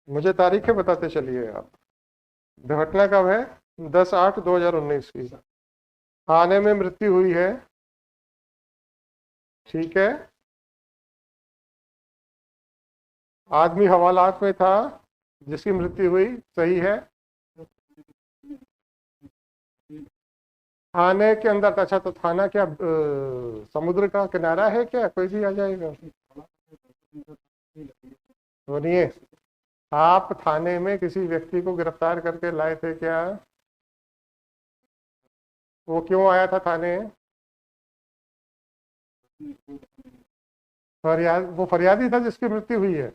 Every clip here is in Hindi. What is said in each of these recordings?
मुझे तारीखें बताते चलिए आप। दुर्घटना कब है? 10/8/2019 की। थाने में मृत्यु हुई है, ठीक है। आदमी हवालात में था जिसकी मृत्यु हुई, सही है। थाने के अंदर था। अच्छा, तो थाना क्या समुद्र का किनारा है क्या? कोई भी आ जाएगा? सुनिए, आप थाने में किसी व्यक्ति को गिरफ्तार करके लाए थे क्या? वो क्यों आया था थाने? फरियाद, वो फरियादी था जिसकी मृत्यु हुई है।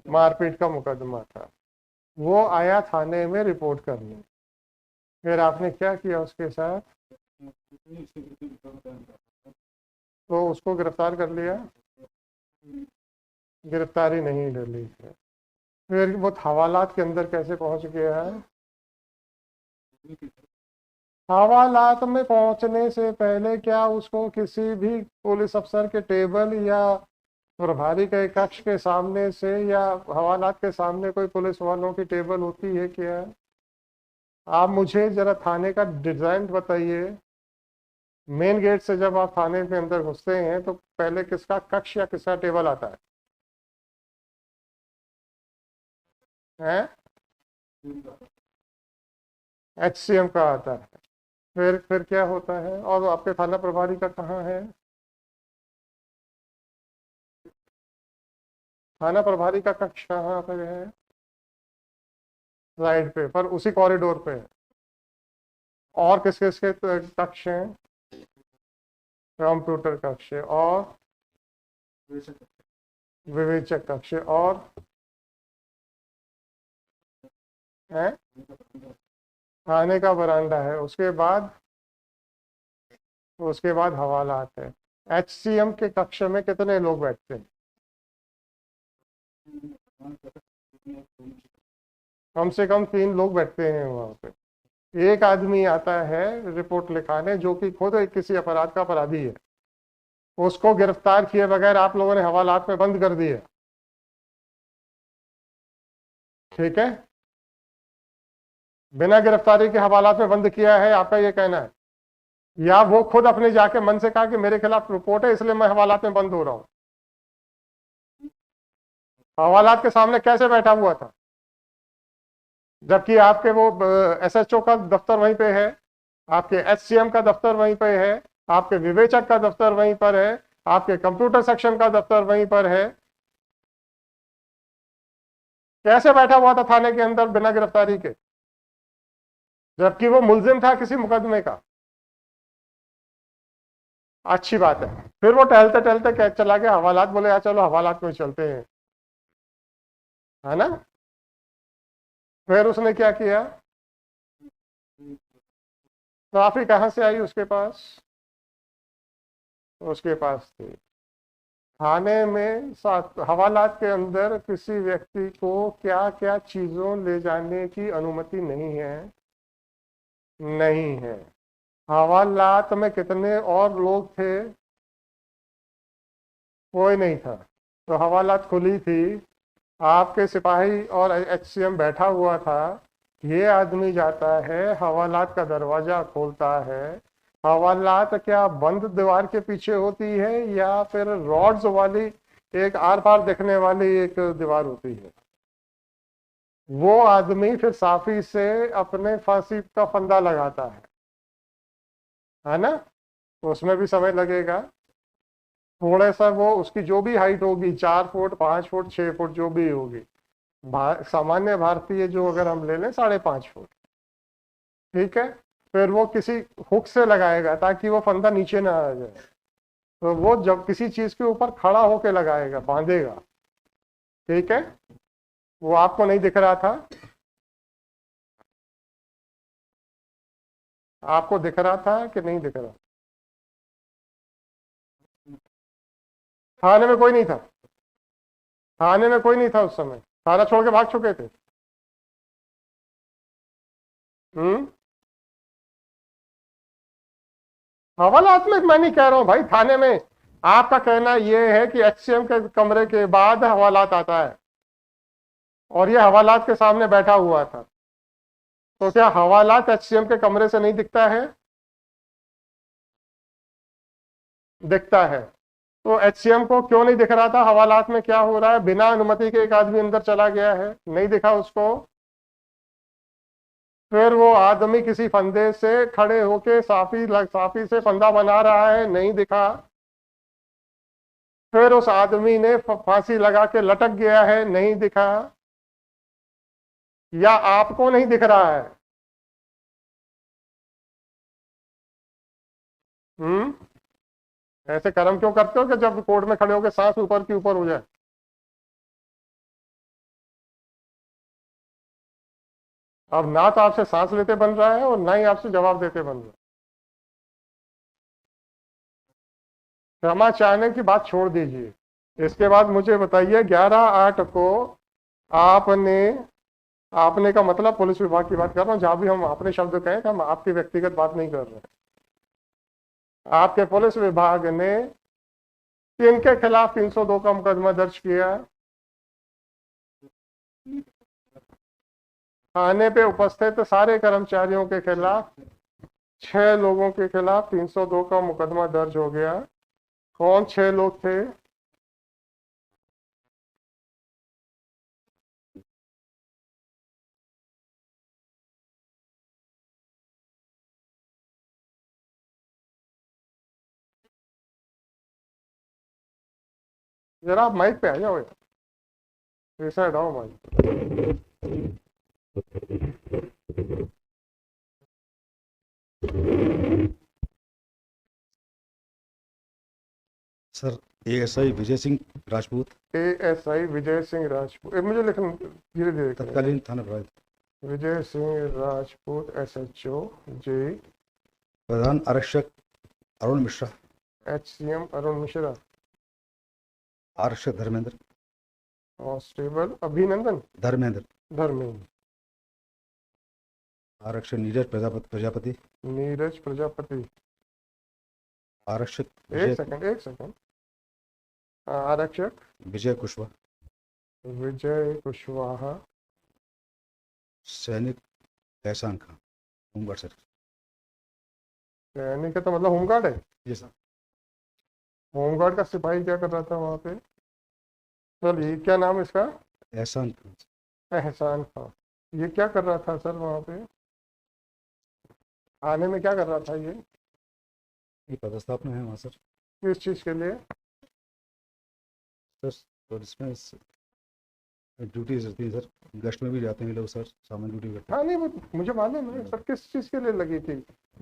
मारपीट का मुकदमा था। वो आया थाने में रिपोर्ट करने। फिर आपने क्या किया उसके साथ? तो उसको गिरफ्तार कर लिया? गिरफ्तारी नहीं डली है। फिर वो हवालात के अंदर कैसे पहुंच गया है? हवालात में पहुंचने से पहले क्या उसको किसी भी पुलिस अफसर के टेबल या प्रभारी के कक्ष के सामने से या हवालात के सामने कोई पुलिस वालों की टेबल होती है क्या? आप मुझे जरा थाने का डिजाइन बताइए। मेन गेट से जब आप थाने में अंदर घुसते हैं तो पहले किसका कक्ष या किसका टेबल आता है? हैं? HCM का आता है। फिर क्या होता है? और आपके थाना प्रभारी का कहाँ है? थाना प्रभारी का कक्ष कहाँ पर है? साइड पे, पर उसी कॉरिडोर पे है। और किस किस के कक्ष हैं? कंप्यूटर कक्ष और विवेचक कक्ष और है थाने का बरामदा है। उसके बाद हवालात है। HCM के कक्ष में कितने लोग बैठते हैं? कम से कम 3 लोग बैठते हैं वहां पे। एक आदमी आता है रिपोर्ट लिखाने जो कि खुद एक किसी अपराध का अपराधी है। उसको गिरफ्तार किए बगैर आप लोगों ने हवालात में बंद कर दिए, ठीक है। बिना गिरफ्तारी के हवालात में बंद किया है, आपका ये कहना है? या वो खुद अपने जाके मन से कहा कि मेरे खिलाफ रिपोर्ट है इसलिए मैं हवालात में बंद हो रहा हूं? हवालात के सामने कैसे बैठा हुआ था जबकि आपके वो SHO का दफ्तर वहीं पे है, आपके HCM का दफ्तर वहीं पे है, आपके विवेचक का दफ्तर वहीं पर है, आपके कंप्यूटर सेक्शन का दफ्तर वहीं पर है। कैसे बैठा हुआ था थाने के अंदर बिना गिरफ्तारी के, जबकि वो मुलजिम था किसी मुकदमे का? अच्छी बात है। फिर वो टहलते टहलते चला गया हवालात, बोले यार चलो हवालात में चलते हैं, है ना। फिर उसने क्या किया? ट्रॉफी कहाँ से आई उसके पास? उसके पास थी। थाने में हवालात के अंदर किसी व्यक्ति को क्या क्या चीजों ले जाने की अनुमति नहीं है? नहीं है। हवालात में कितने और लोग थे? कोई नहीं था। तो हवालात खुली थी, आपके सिपाही और HCM बैठा हुआ था। ये आदमी जाता है, हवालात का दरवाजा खोलता है। हवालात क्या बंद दीवार के पीछे होती है या फिर रॉड्स वाली एक आर पार देखने वाली एक दीवार होती है? वो आदमी फिर साफी से अपने फांसी का फंदा लगाता है ना। उसमें भी समय लगेगा थोड़ा सा। वो उसकी जो भी हाइट होगी, 4 फुट 5 फुट 6 फुट जो भी होगी, सामान्य भारतीय जो अगर हम ले लें 5.5 फुट, ठीक है। फिर वो किसी हुक से लगाएगा ताकि वो फंदा नीचे ना आ जाए। तो वो जब किसी चीज के ऊपर खड़ा होके लगाएगा, बांधेगा, ठीक है। वो आपको नहीं दिख रहा था? आपको दिख रहा था कि नहीं दिख रहा? थाने में कोई नहीं था? थाने में कोई नहीं था उस समय? थाना छोड़ के भाग चुके थे? हम्म। हवालात में मैं नहीं कह रहा हूं भाई, थाने में आपका कहना यह है कि एचसीएम के कमरे के बाद हवालात आता है और ये हवालात के सामने बैठा हुआ था, तो क्या हवालात एचसीएम के कमरे से नहीं दिखता है? दिखता है। तो एचसीएम को क्यों नहीं दिख रहा था हवालात में क्या हो रहा है? बिना अनुमति के एक आदमी अंदर चला गया है, नहीं दिखा उसको। फिर वो आदमी किसी फंदे से खड़े होके साफी से फंदा बना रहा है, नहीं दिखा। फिर उस आदमी ने फांसी लगा के लटक गया है, नहीं दिखा। या आपको नहीं दिख रहा है? ऐसे कर्म क्यों करते हो कि जब कोर्ट में खड़े होकर सांस ऊपर की ऊपर हो जाए? अब ना तो आपसे सांस लेते बन रहा है और ना ही आपसे जवाब देते बन रहा है। क्षमा चाहने की बात छोड़ दीजिए। इसके बाद मुझे बताइए 11/8 को आपने आपने का मतलब पुलिस विभाग की बात कर रहा हूँ, जहां भी हम अपने शब्द कहें तो हम आपकी व्यक्तिगत बात नहीं कर रहे हैं। आपके पुलिस विभाग ने किनके खिलाफ 302 का मुकदमा दर्ज किया? थाने पे उपस्थित सारे कर्मचारियों के खिलाफ, 6 लोगों के खिलाफ 302 का मुकदमा दर्ज हो गया। कौन 6 लोग थे? जरा आप माइक पे आ जाओ, ऐसा हटाओ mic. Sir ASI Vijay Singh Rajput, ASI Vijay Singh Rajput, मुझे लिखना धीरे धीरे। तत्कालीन थाना प्रभारी। विजय सिंह राजपूत एसएचओ जी। प्रधान आरक्षक अरुण मिश्रा, एचसीएम अरुण मिश्रा। आरक्षक धर्मेंद्र, कांस्टेबल अभिनंदन धर्मेंद्र, धर्मेंद्र। आरक्षक नीरज प्रजापति, नीरज प्रजापति। आरक्षक एक सेकंड। आरक्षक विजय कुशवाहा, विजय कुशवाहा। सैनिक एहसान खान, होमगार्ड सर। सैनिक का तो मतलब होमगार्ड है? जी सर। होमगार्ड का सिपाही क्या कर रहा था वहां पे? चलिए, क्या नाम है इसका? एहसान खान। एहसान खान। ये क्या कर रहा था सर वहां पे? आने में क्या कर रहा था ये? पदस्थापना है वहाँ सर। किस चीज के लिए? सर तो इसमें ड्यूटीज रहती है सर, गश्त में भी जाते हैं लोग सर, सामान ड्यूटी करते हैं। हाँ नहीं, वो मुझे मालूम है सर। किस चीज के लिए लगी थी?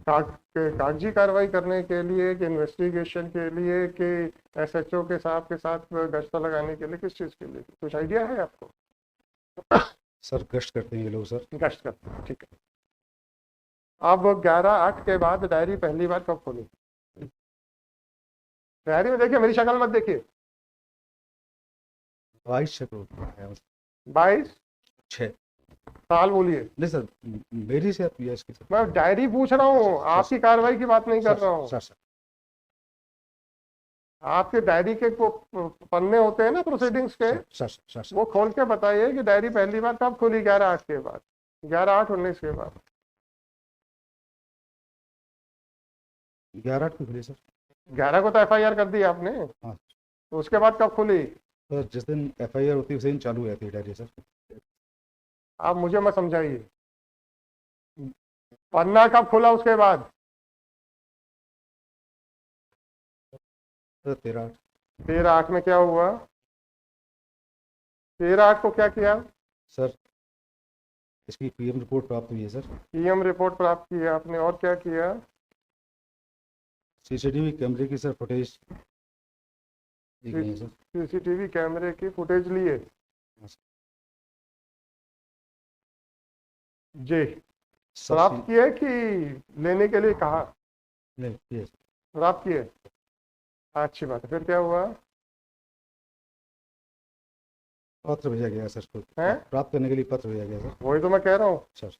कागजी कार्रवाई करने के लिए कि इन्वेस्टिगेशन के लिए कि एसएचओ के साहब के साथ गश्त लगाने के लिए? किस चीज के लिए? कुछ आइडिया है आपको? सर गश्त करते हैं ये लोग सर। गश्त करते हैं, ठीक है। अब 11/8 के बाद डायरी पहली बार कब खोली? डायरी में देखिए, मेरी शक्ल मत देखिए। 22/6 साल बोलिए। नहीं सर, मेरी से आप इसकी सर। मैं डायरी पूछ रहा हूँ, आपकी कार्रवाई की बात नहीं कर रहा हूँ। सर आपके डायरी के पन्ने होते हैं ना प्रोसीडिंग्स के, सर वो खोल के बताइए कि डायरी पहली बार कब खुली? 11/8 के बाद, 11/8/19 के बाद। 11/8 को खुली सर। 11 को तो एफआईआर कर दी आपने। हाँ। तो उसके बाद कब खुली? सर जिस दिन एफआईआर होती है उसी दिन चालू हो जाती है डायरी सर। आप मुझे मत समझाइए। पन्ना कब खुला उसके बाद? सर 13/8। 13/8 में क्या हुआ? 13/8 को क्या किया? सर इसकी पीएम रिपोर्ट प्राप्त हुई है सर। पीएम रिपोर्ट प्राप्त की आपने, और क्या किया? सीसीटीवी कैमरे की सर फुटेज ली गई है सर। सीसीटीवी कैमरे की फुटेज लिए जी? प्राप्त किए कि लेने के लिए कहा? नहीं, प्राप्त किए। अच्छी बात है। फिर क्या हुआ? पत्र भेजा गया सर को, प्राप्त करने के लिए पत्र भेजा गया सर। वही तो मैं कह रहा हूँ सर।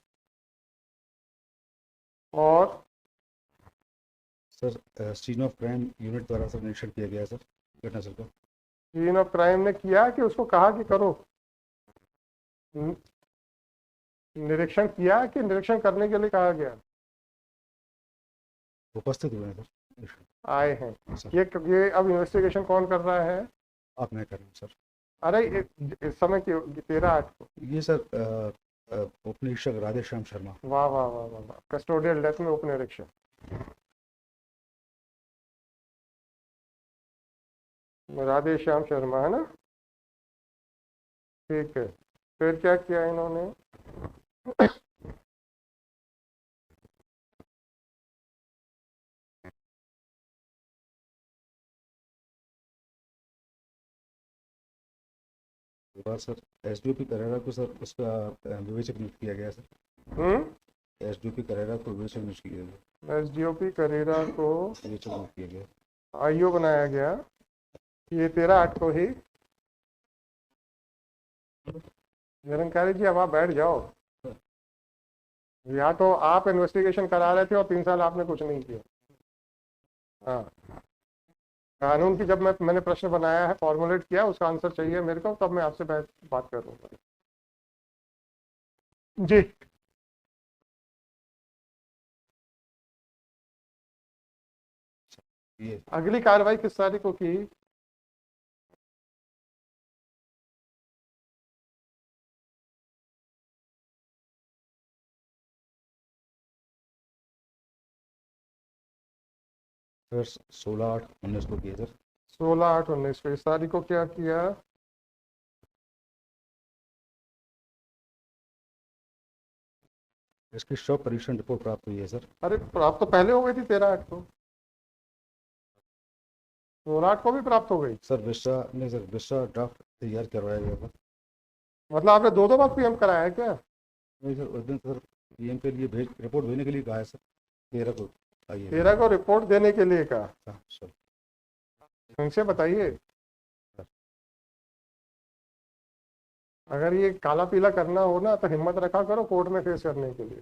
और sir scene of crime unit द्वारा सर निरीक्षण किया गया है सर घटनास्थल का। सीन ऑफ क्राइम ने किया कि उसको कहा कि करो? न- निरीक्षण किया कि निरीक्षण करने के लिए कहा गया? उपस्थित हुए हैं सर निरीक्षण। आए हैं। सर ये अब इन्वेस्टिगेशन कौन कर रहा है? आप मैं कर रहे हैं सर। अरे इस समय की 13/8 को। ये सर उप निरीक्षक राधेश्याम शर्मा। वाह वाह वाह वाह वाह, कस्टोडियल डेथ में उप निरीक्षक राधेश्याम शर्मा है ना? ठीक है, फिर क्या किया इन्होंने? के बाद सर एसडीओपी करेरा को सर उसका विवेचक नियुक्त किया गया सर। एसडीओपी करेरा को विवेचक नियुक्त किया गया। एसडीओपी करेरा को विवेचक नियुक्त किया गया। आईओ बनाया गया। ये 13/8 को ही। निरंकारी जी अब आप बैठ जाओ। या तो आप इन्वेस्टिगेशन करा रहे थे और 3 साल आपने कुछ नहीं किया। हाँ, कानून की जब मैंने प्रश्न बनाया है, फॉर्मुलेट किया, उसका आंसर चाहिए मेरे को, तब मैं आपसे बात करूंगा जी। ये अगली कार्रवाई किस तारीख को की? सर 16/8/19 को किया सर। 16/8/19 को। इस तारीख को क्या किया? इसकी शव परीक्षण रिपोर्ट प्राप्त हुई है सर। अरे प्राप्त तो पहले हो गई थी 13/8 को। 16/8 को भी प्राप्त हो गई। सर विश्रा ने सर विश्रा ड्राफ्ट तैयार करवाया गया था। मतलब आपने दो बार पीएम कराया है क्या? नहीं सर उस दिन सर पीएम के लिए रिपोर्ट भेजने के लिए कहा है सर 13 को आइए। 13 को रिपोर्ट देने के लिए कहा? हाँ सर। हमसे बताइए, अगर ये काला पीला करना हो ना तो हिम्मत रखा करो कोर्ट में फेस करने के लिए।